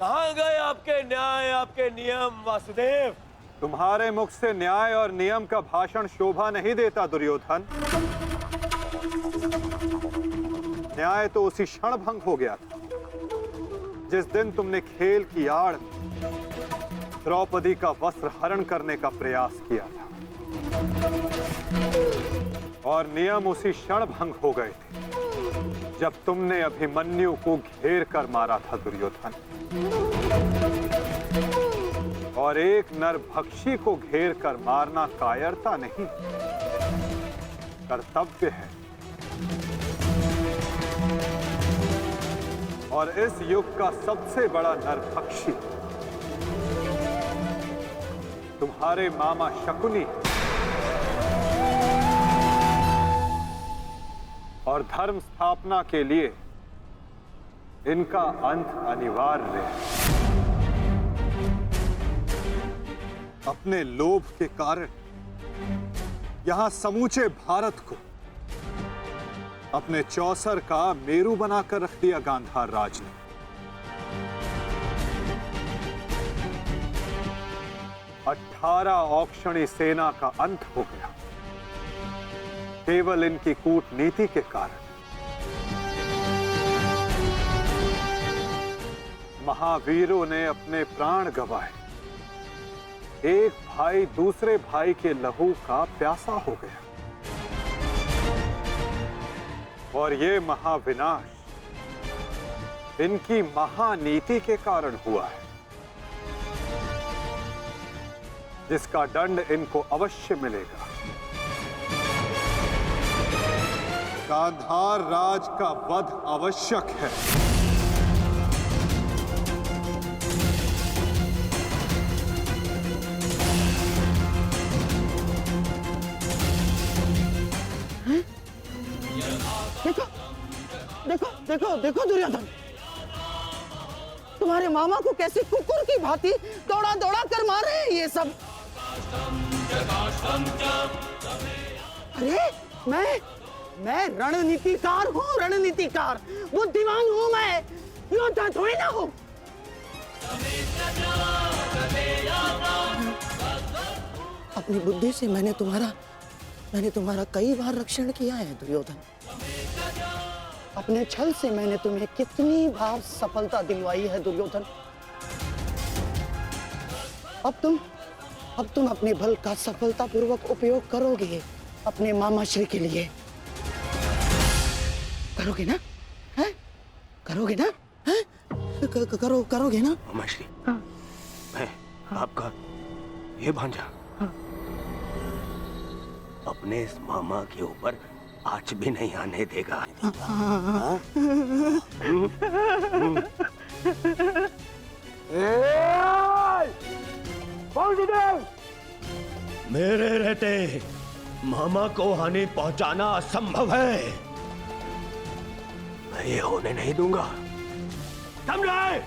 कहाँ गए आपके न्याय, आपके नियम वासुदेव? तुम्हारे मुख से न्याय और नियम का भाषण शोभा नहीं देता दुर्योधन। न्याय तो उसी क्षण भंग हो गया था जिस दिन तुमने खेल की आड़ में द्रौपदी का वस्त्र हरण करने का प्रयास किया था, और नियम उसी क्षण भंग हो गए थे जब तुमने अभिमन्यु को घेर कर मारा था दुर्योधन। और एक नरभक्षी को घेर कर मारना कायरता नहीं, कर्तव्य है। और इस युग का सबसे बड़ा नरभक्षी तुम्हारे मामा शकुनी, और धर्म स्थापना के लिए इनका अंत अनिवार्य है। अपने लोभ के कारण यहां समूचे भारत को अपने चौसर का मेरू बनाकर रख दिया गांधार राज ने। 18 औक्षणी सेना का अंत हो गया केवल इनकी कूटनीति के कारण। महावीरों ने अपने प्राण गंवाए, एक भाई दूसरे भाई के लहू का प्यासा हो गया, और ये महाविनाश इनकी महानीति के कारण हुआ है, जिसका दंड इनको अवश्य मिलेगा। गांधार राज का वध आवश्यक है। देखो देखो देखो देखो दुर्योधन, तुम्हारे मामा को कैसे कुकुर की भांति दौड़ा दौड़ा कर मार रहे हैं ये सब। अरे मैं रणनीतिकार हूँ, रणनीतिकार, बुद्धिमान हूँ मैं, योद्धा थोड़ी ना हूँ। अपनी बुद्धि से मैंने तुम्हारा कई बार रक्षण किया है दुर्योधन। अपने छल से मैंने तुम्हें कितनी बार सफलता दिलवाई है दुर्योधन। अब तुम अपने बल का सफलतापूर्वक उपयोग करोगे अपने मामा श्री के लिए। करोगे ना? हैं? करोगे ना? हैं? करोगे ना? मामा श्री, मैं आपका ये भांजा अपने इस मामा के ऊपर आँच भी नहीं आने देगा। मेरे रहते मामा को हानि पहुंचाना असंभव है। मैं ये होने नहीं दूंगा, समझे?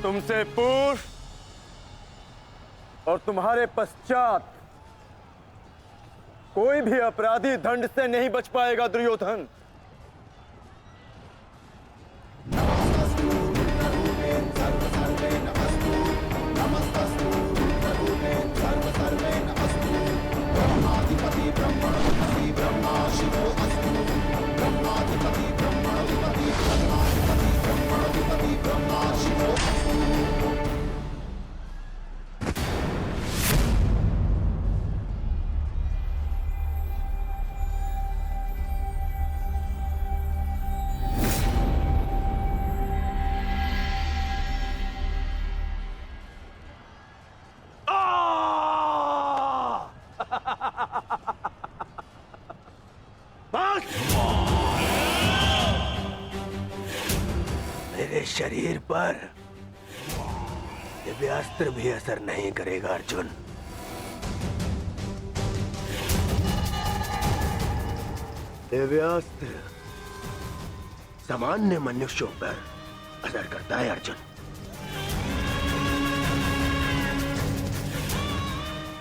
तुमसे पूर्व और तुम्हारे पश्चात कोई भी अपराधी दंड से नहीं बच पाएगा दुर्योधन। मेरे शरीर पर दिव्यास्त्र भी असर नहीं करेगा अर्जुन। दिव्यास्त्र सामान्य मनुष्यों पर असर करता है अर्जुन,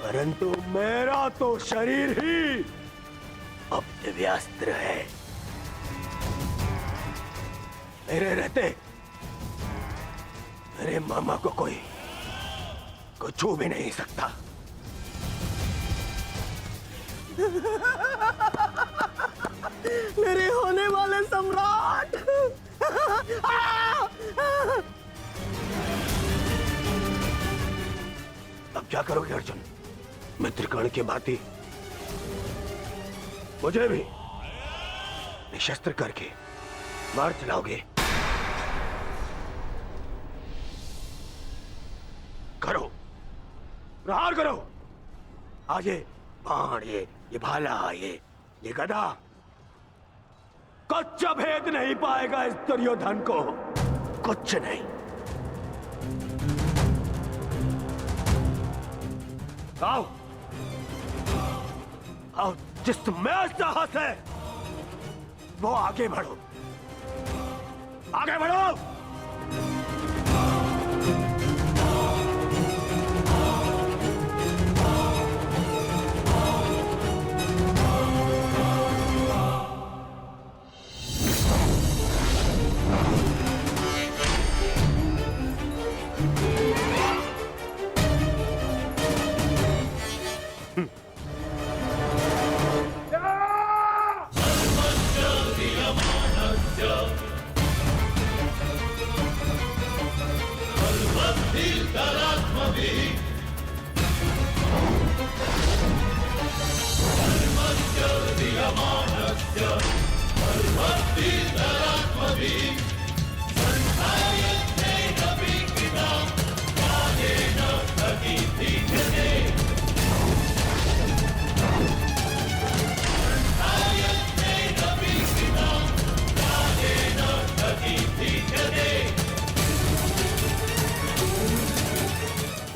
परंतु मेरा तो शरीर ही अब दिव्यास्त्र है। मेरे रहते मेरे मामा को कोई छू भी नहीं सकता। मेरे होने वाले सम्राट। अब क्या करोगे अर्जुन? मित्रकर्ण की भांति मुझे भी निशस्त्र करके मार चलाओगे? करो, प्रहार करो। आज ये बाण, ये भाला, ये गदा कुछ भेद नहीं पाएगा इस दुर्योधन को, कुछ नहीं। आओ आओ, जिसमें साहस है वो आगे बढ़ो, आगे बढ़ो।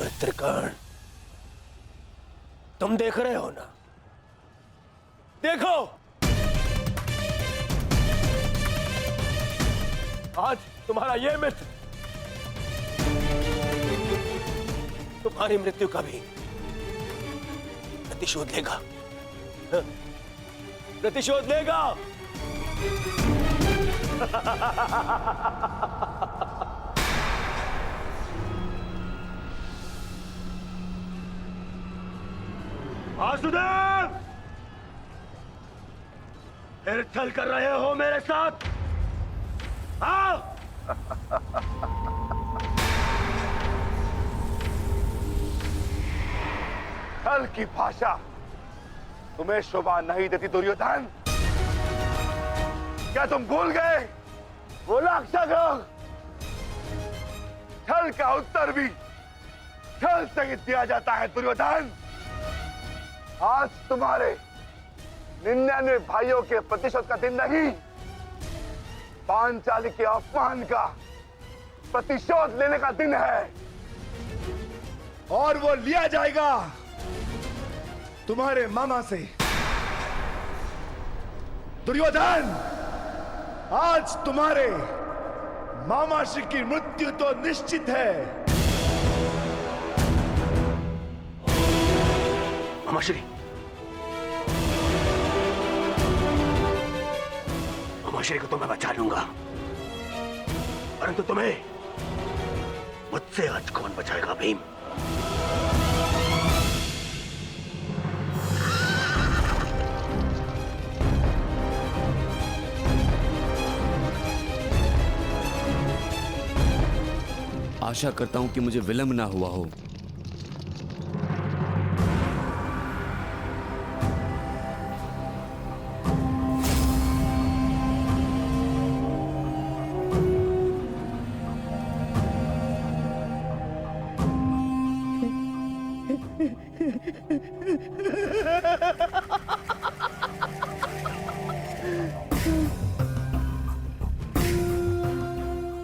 मित्रकर्ण, तुम देख रहे हो ना? देखो, आज तुम्हारा ये मित्र तुम्हारी मृत्यु का भी प्रतिशोध लेगा, प्रतिशोध लेगा। वासुदेव, फिर छल कर रहे हो मेरे साथ? आओ। छल की भाषा तुम्हें शोभा नहीं देती दुर्योधन। क्या तुम भूल गए वो लाक्षागृह? छल का उत्तर भी छल से ही दिया जाता है दुर्योधन। आज तुम्हारे 99 भाइयों के प्रतिशोध का दिन नहीं, पांचाली के अपमान का प्रतिशोध लेने का दिन है, और वो लिया जाएगा तुम्हारे मामा से। दुर्योधन, आज तुम्हारे मामा श्री की मृत्यु तो निश्चित है। मामाश्री, मामाश्री को तो मैं बचा लूंगा, परंतु तुम्हें मुझसे आज कौन बचाएगा भीम? आशा करता हूं कि मुझे विलंब ना हुआ हो।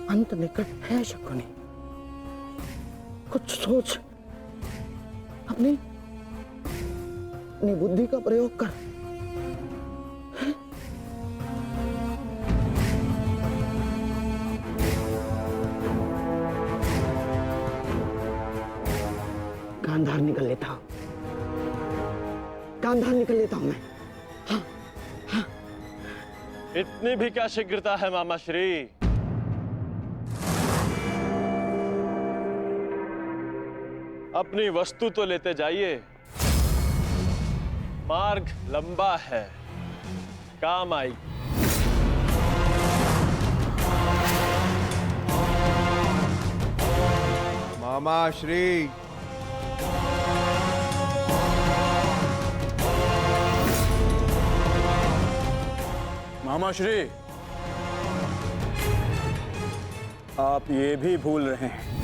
अंत निकट है शकुनी, कुछ सोच, अपनी बुद्धि का प्रयोग कर। गांधार निकल लेता हूं, गांधार निकल लेता हूं मैं। इतनी भी क्या शीघ्रता है मामा श्री? अपनी वस्तु तो लेते जाइए। मार्ग लंबा है, काम आई। मामा श्री। मामा श्री, आप ये भी भूल रहे हैं।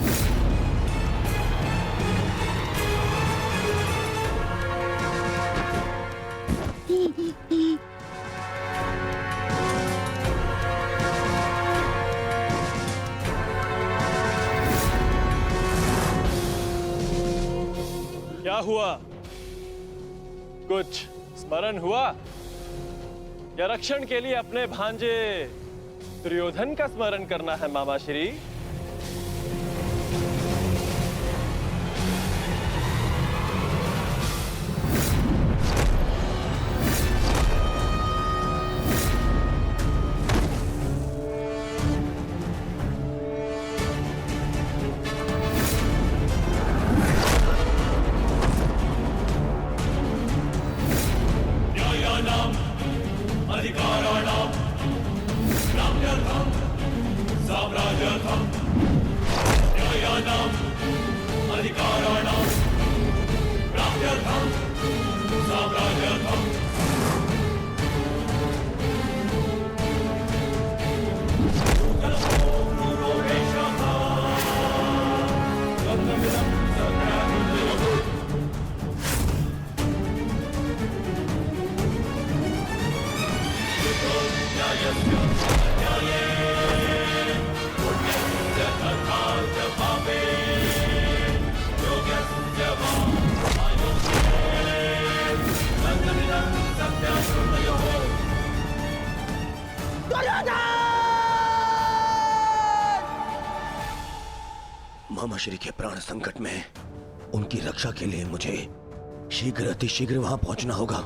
क्या हुआ? कुछ स्मरण हुआ या रक्षण के लिए अपने भांजे दुर्योधन का स्मरण करना है मामा श्री? मामा श्री के प्राण संकट में, उनकी रक्षा के लिए मुझे शीघ्र अतिशीघ्र वहां पहुंचना होगा।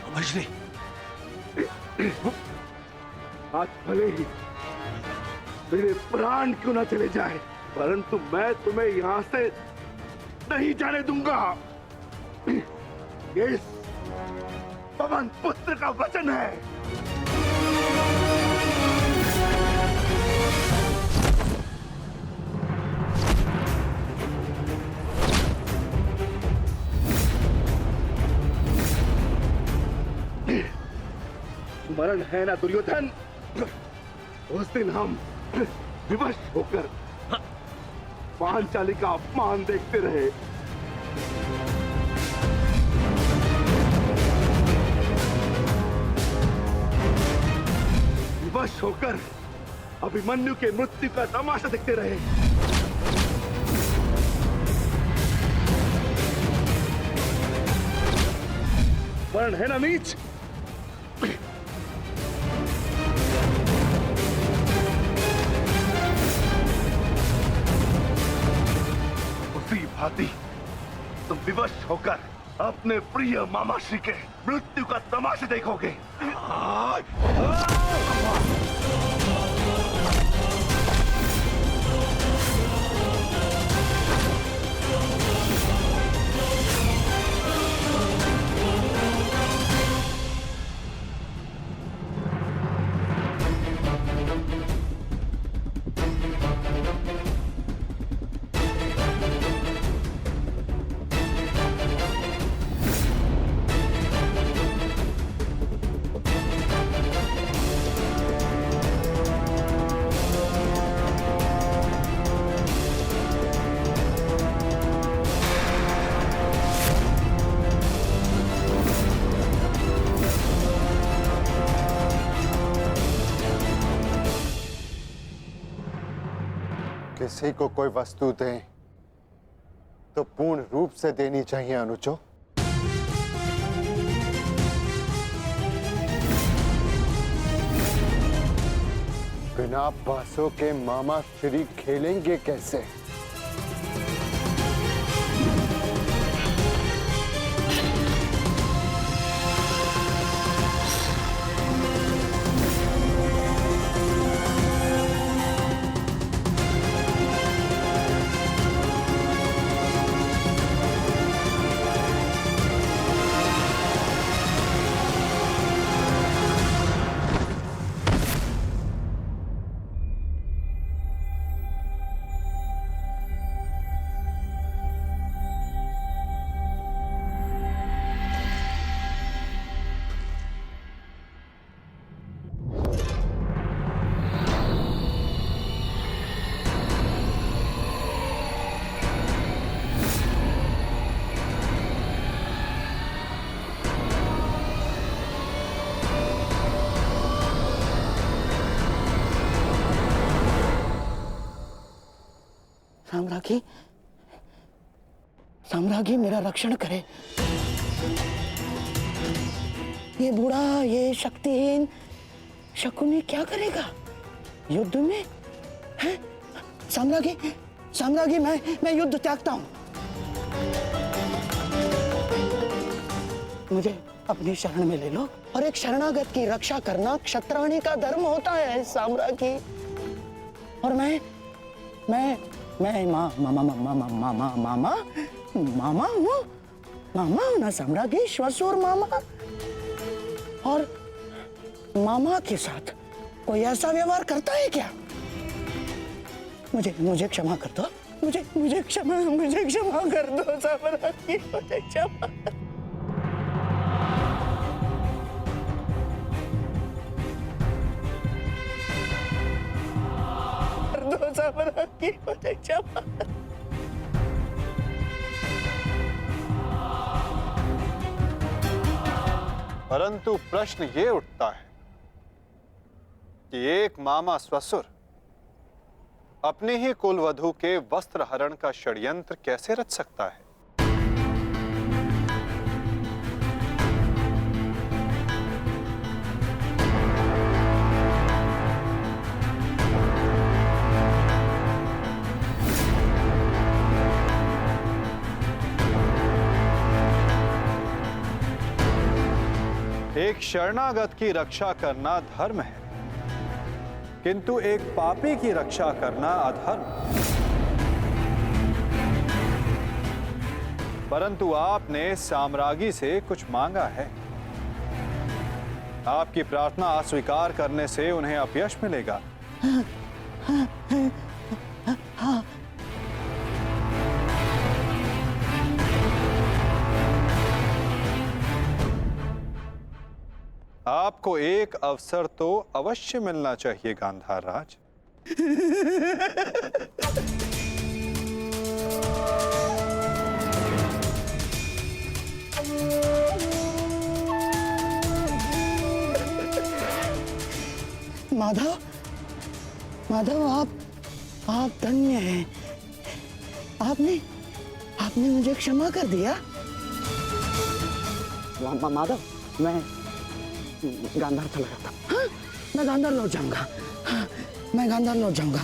मामा श्री, आज भले ही मेरे प्राण क्यों ना चले जाए, परंतु मैं तुम्हें यहां से नहीं जाने दूंगा। ये इस पवन पुत्र का वचन है। स्मरण है ना दुर्योधन, उस दिन हम विवश होकर पांचाली का अपमान देखते रहे। विवश होकर अभिमन्यु के मृत्यु का तमाशा देखते रहे। वर्ण है ना नीच, भांति तुम विवश होकर अपने प्रिय मामाश्री के मृत्यु का तमाशा देखोगे। किसी को कोई वस्तु दें तो पूर्ण रूप से देनी चाहिए अनुजो। कोई बिना बासों के मामा श्री खेलेंगे कैसे? साम्राज्ञी, साम्राज्ञी मेरा रक्षण करे। ये बूढ़ा, ये शक्तिहीन शकुनी क्या करेगा युद्ध में? हैं? साम्राज्ञी, साम्राज्ञी, मैं युद्ध त्यागता हूं। मुझे अपनी शरण में ले लो, और एक शरणागत की रक्षा करना क्षत्राणी का धर्म होता है साम्राज्ञी। और मैं मामा हूँ ना साम्राज्ञी, श्वशुर मामा। और मामा के साथ कोई ऐसा व्यवहार करता है क्या? मुझे क्षमा कर दो, मुझे क्षमा कर दो साम्राज्ञी, मुझे क्षमा कर दो साम्राज्ञी, मुझे क्षमा। परंतु प्रश्न ये उठता है कि एक मामा ससुर अपने ही कुलवधू के वस्त्र हरण का षड्यंत्र कैसे रच सकता है? एक शरणागत की रक्षा करना धर्म है, किंतु एक पापी की रक्षा करना अधर्म। परंतु आपने साम्राज्ञी से कुछ मांगा है। आपकी प्रार्थना अस्वीकार करने से उन्हें अपयश मिलेगा। आपको एक अवसर तो अवश्य मिलना चाहिए गांधार राज। माधव, आप धन्य हैं। आपने मुझे क्षमा कर दिया। माधव, मैं गांधार चला जाता। हाँ, मैं गांधार लौट जाऊंगा। हाँ, मैं गांधार लौट जाऊंगा।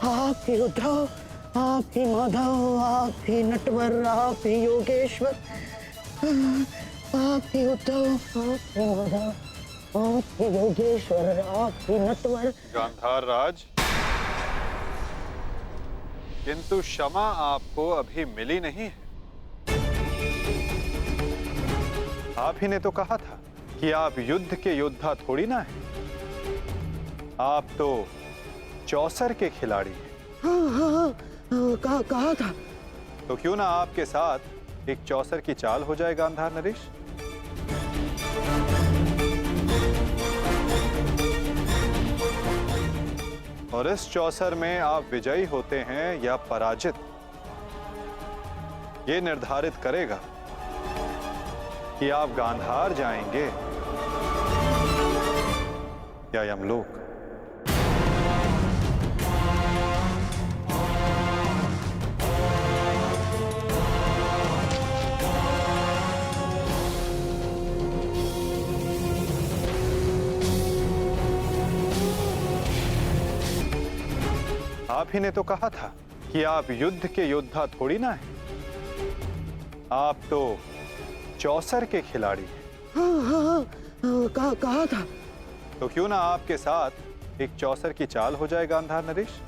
आप ही उद्धव, आप ही माधव, आप ही नटवर, आप ही योगेश्वर। आप ही उद्धव, आप ही माधव, आप ही योगेश्वर, आप ही नटवर। गांधार राज, किंतु क्षमा आपको अभी मिली नहीं है। आप ही ने तो कहा था कि आप युद्ध के योद्धा थोड़ी ना हैं। आप तो चौसर के खिलाड़ी हैं। हाँ, कहा था। तो क्यों ना आपके साथ एक चौसर की चाल हो जाए गांधार नरेश? और इस चौसर में आप विजयी होते हैं या पराजित, ये निर्धारित करेगा कि आप गांधार जाएंगे या यमलोक। आप ही ने तो कहा था कि आप युद्ध के योद्धा थोड़ी ना हैं। आप तो चौसर के खिलाड़ी हैं। हाँ, कहा था। तो क्यों ना आपके साथ एक चौसर की चाल हो जाए गांधार नरेश?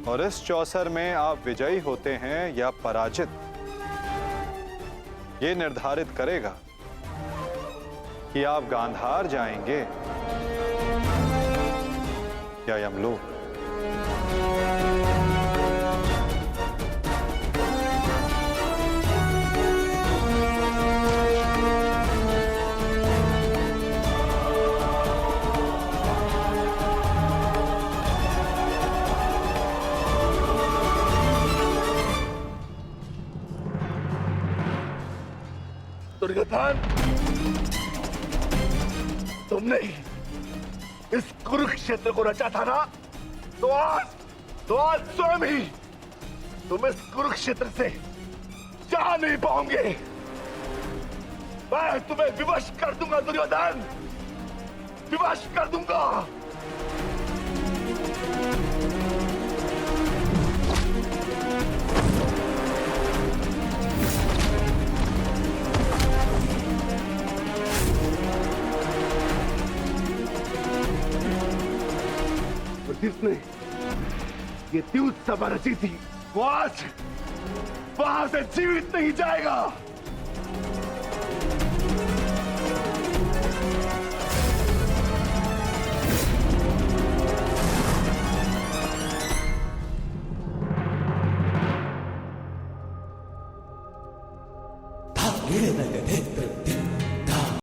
और इस चौसर में आप विजयी होते हैं या पराजित, ये निर्धारित करेगा कि आप गांधार जाएंगे या यमलोक। दुर्योधन, तुमने इस कुरुक्षेत्र को रचा था ना, तो आज स्वयं ही तुम इस कुरुक्षेत्र से जा नहीं पाओगे। मैं तुम्हें विवश कर दूंगा दुर्योधन, विवश कर दूंगा। जिसने ये द्यूत सभा रची थी, वो आज वहां से जीवित नहीं जाएगा। धा